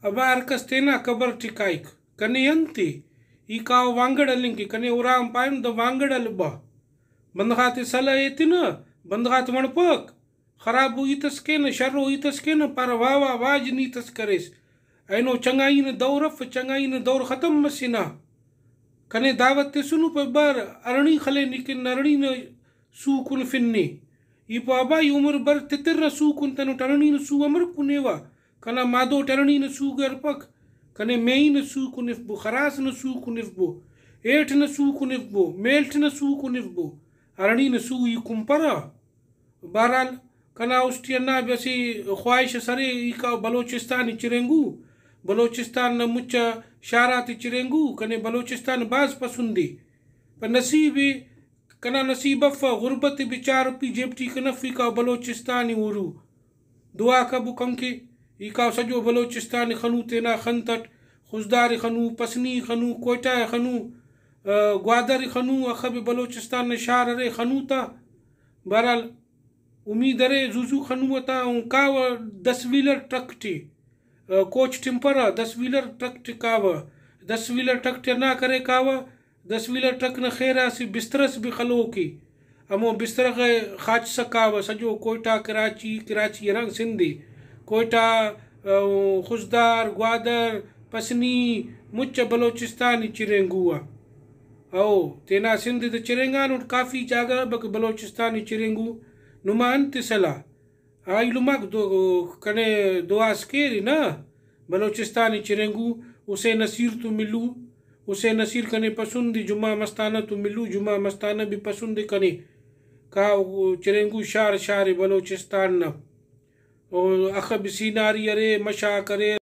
अबार कस्तेना कबर टिकाइक कने यंती ईका वांगड़लिंकी कने उराम पायम द वांगड़ल बा बंदगाते सला एतिन बंदगात वणपक खराब हुई तस्केन शर हुई तस्केन पर वावा वाज नी तस्करेस ऐनो चंगाई न दौर खत्म मसिना कने दावत ते सुनु पे बर अरणी खले निकिन अरणी न सूकुन फिन्नी ई पाबा ई उमर बर तितिर सूकुन तनु टरणी न सू अमर कुनेवा कना मादो टरणी न सू गरपक कने मेई न सू कुनिफबो खरास न सू कुनिफबो एठ न सू कुनिफबो मेल्ट न सू कुनिफबो अरणी न सू ई कुंपरा बहरहाल कना उस्टियना बेसी ख्वाहिश सरे ई का बलोचिस्तान चिरेंगू बलोचिस्तान न मुच्चा शारात चिरेंगू कने बलोचिस्तान बाज पसंदी पर नसीबी कना नसीब गुर्बत बिचार पी जेबटी कनफी का बलोचिस्तान उरू दुआ कबू कंके इका सजो बलोचिस्तान खनू तेना खनतट खुजदार खनू पसनी खनू कोयटा खनू ग्वादर खनू अखब बलोचिस्तान शार रे खनू ता बहरहाल उम्मीद रे जुजू खनू ता का 10 व्हीलर ट्रक टी कोच टिम्पर 10 व्हीलर ट्रक टिकाव 10 व्हीलर ट्रक ना करे काव 10 व्हीलर ट्रक न खेरा सी बिस्तरस भी खलो की अमो बिस्तर खाच सकाव सजो कोयटा कराची रंग सिंधी कोयटा खुजदार ग्वादर पसनी मुच्च बलोचिस्तान चिरेंगुआ ओ तेना सिंध तो चिरेंगा नुट काफ़ी जागा बक बलोचिस्तान चिरेंगू नुमान तिसला आई लुमक दो कने दुआस केरी ना बलोचिस्तान चिरेंगू उसे नसीर तो मिलू उसे नसीर कने पसंदी जुमा मस्ताना तो मिलू जुमा मस्ताना भी पसंद कने का चिरेंगू शार बलोचिस्तान न और अखब सीनारी अरे मशा करे